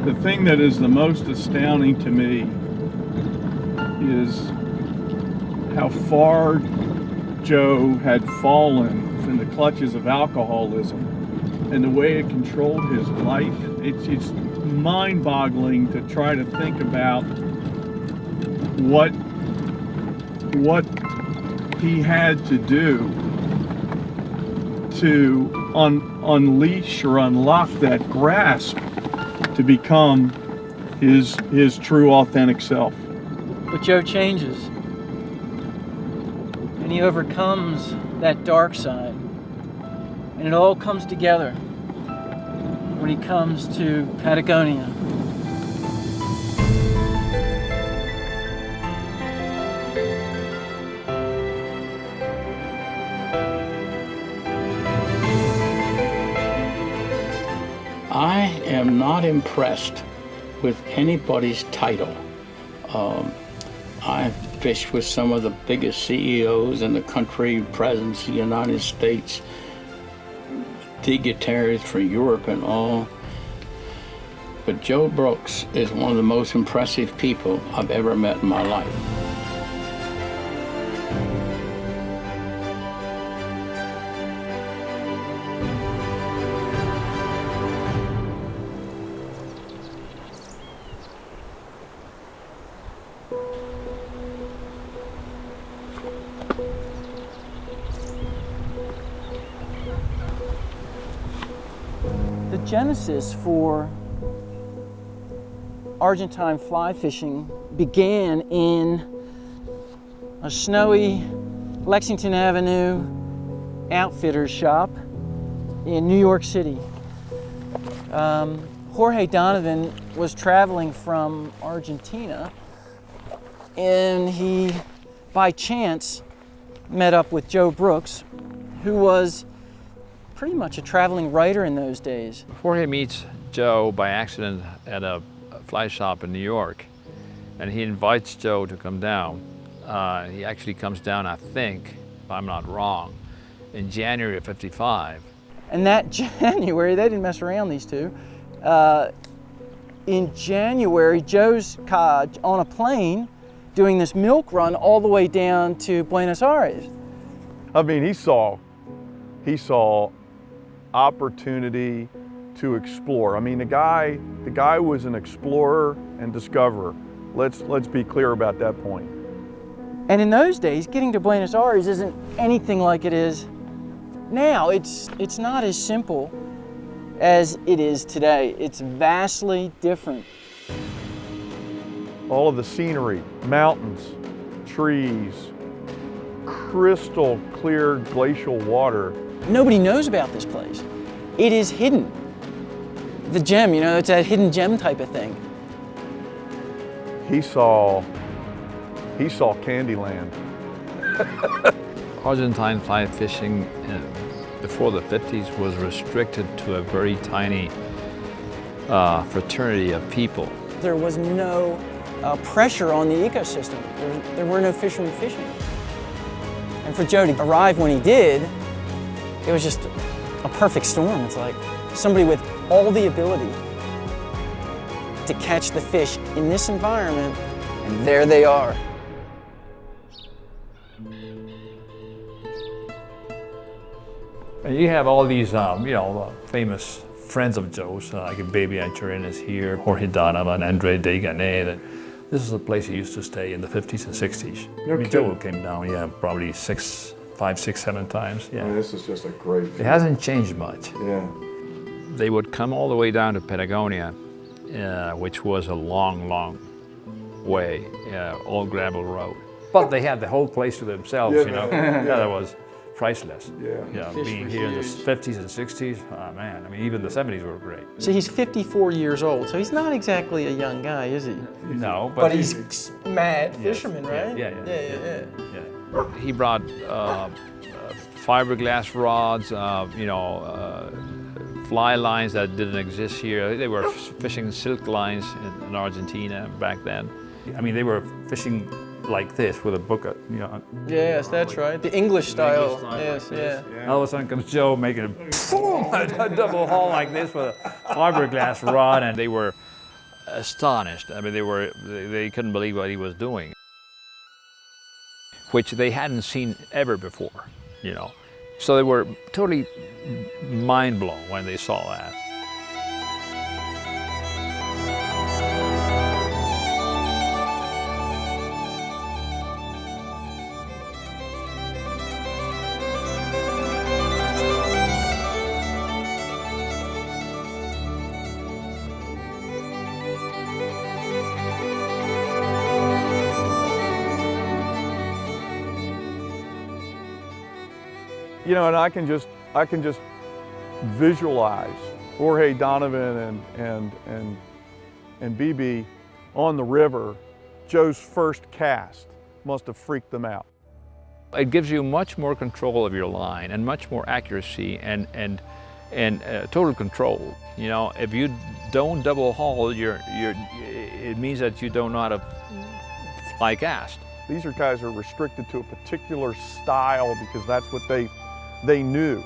The thing that is the most astounding to me is how far Joe had fallen from the clutches of alcoholism and the way it controlled his life. It's mind-boggling to try to think about what he had to do to unleash or unlock that grasp to become his true authentic self. But Joe changes, and he overcomes that dark side, and it all comes together when he comes to Patagonia. I am not impressed with anybody's title. I've fished with some of the biggest CEOs in the country, presidents of the United States, dignitaries for Europe and all. But Joe Brooks is one of the most impressive people I've ever met in my life. The genesis for Argentine fly fishing began in a snowy Lexington Avenue outfitter's shop in New York City. Jorge Donovan was traveling from Argentina, and he, by chance, met up with Joe Brooks, who was pretty much a traveling writer in those days. Jorge meets Joe by accident at a fly shop in New York, and he invites Joe to come down. He actually comes down, I think, if I'm not wrong, in January of '55. And that January, they didn't mess around, these two. In January, Joe's on a plane doing this milk run all the way down to Buenos Aires. I mean, he saw opportunity to explore. I mean, the guy was an explorer and discoverer. Let's be clear about that point. And in those days, getting to Buenos Aires isn't anything like it is now. It's not as simple as it is today. It's vastly different. All of the scenery, mountains, trees, crystal clear glacial water. Nobody knows about this place. It is hidden. The gem, it's that hidden gem type of thing. He saw Candyland. Argentine fly fishing before the 50s was restricted to a very tiny fraternity of people. There was no pressure on the ecosystem. There were no fishermen fishing. And for Joe to arrive when he did, it was just a perfect storm. It's like somebody with all the ability to catch the fish in this environment, and there they are. And you have all these, famous friends of Joe's, like Baby Anchorin is here, Jorge Donovan, Andre Deganet. This is a place he used to stay in the 50s and 60s. Joe came down, probably 5, 6, 7 times. Yeah. I mean, this is just a great It hasn't changed much. Yeah. They would come all the way down to Patagonia, which was a long, long way, all gravel road. But they had the whole place to themselves, That was priceless. Yeah. Being here in the 50s and 60s, man, I mean, even the 70s were great. So he's 54 years old, so he's not exactly a young guy, is he? No, But he's mad fisherman, right? Yeah. He brought fiberglass rods, fly lines that didn't exist here. They were fishing silk lines in Argentina back then. I mean, they were fishing like this with a book, Yes, that's right. The English style. Yes, yeah. All of a sudden comes Joe making a double haul like this with a fiberglass rod, and they were astonished. I mean, they couldn't believe what he was doing, which they hadn't seen ever before, you know. So they were totally mind blown when they saw that. You know, and I can just visualize Jorge Donovan and BB on the river. Joe's first cast must have freaked them out. It gives you much more control of your line and much more accuracy and total control. You know, if you don't double haul, it means that you don't know how to fly cast. These guys are restricted to a particular style because that's what they knew.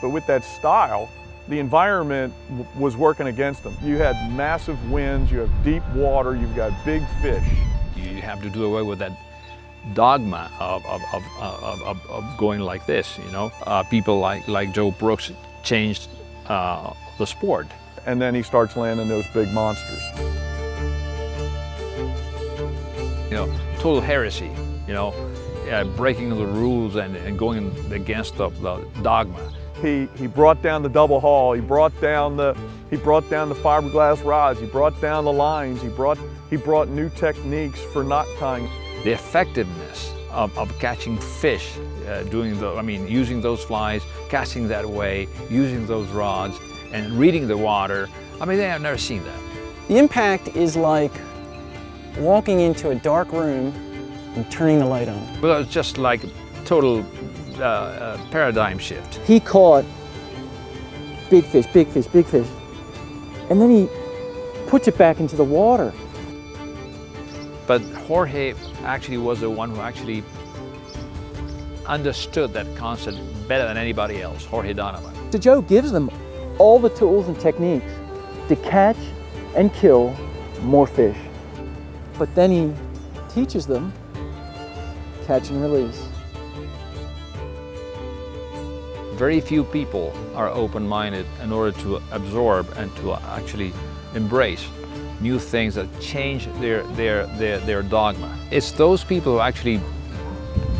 But with that style, the environment was working against them. You had massive winds, you have deep water, you've got big fish. You have to do away with that dogma of going like this, you know. People like Joe Brooks changed the sport. And then he starts landing those big monsters. You know, total heresy, you know, breaking the rules and going against the dogma. He brought down the double haul. He brought down the fiberglass rods. He brought down the lines. He brought new techniques for knot tying. The effectiveness of catching fish, using those flies, casting that way, using those rods, and reading the water. I mean, they have never seen that. The impact is like walking into a dark room and turning the light on. Well, it's just like total paradigm shift. He caught big fish, big fish, big fish, and then he puts it back into the water. But Jorge actually was the one who actually understood that concept better than anybody else, Jorge Donovan. So Joe gives them all the tools and techniques to catch and kill more fish. But then he teaches them catch and release. Very few people are open-minded in order to absorb and to actually embrace new things that change their dogma. It's those people who actually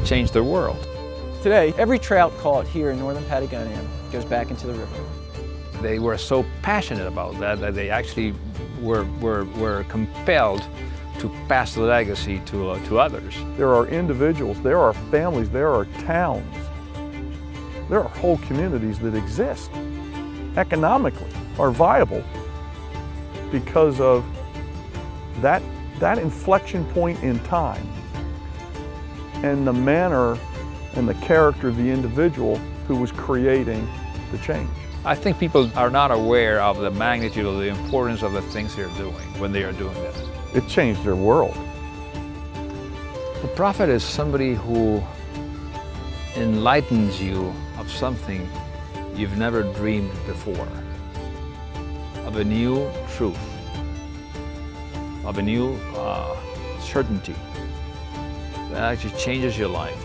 change the world. Today, every trout caught here in northern Patagonia goes back into the river. They were so passionate about that they actually were compelled to pass the legacy to others. There are individuals, there are families, there are towns, there are whole communities that exist economically, are viable because of that inflection point in time and the manner and the character of the individual who was creating the change. I think people are not aware of the magnitude of the importance of the things they're doing when they are doing this. It changed their world. The prophet is somebody who enlightens you of something you've never dreamed before, of a new truth, of a new certainty that actually changes your life.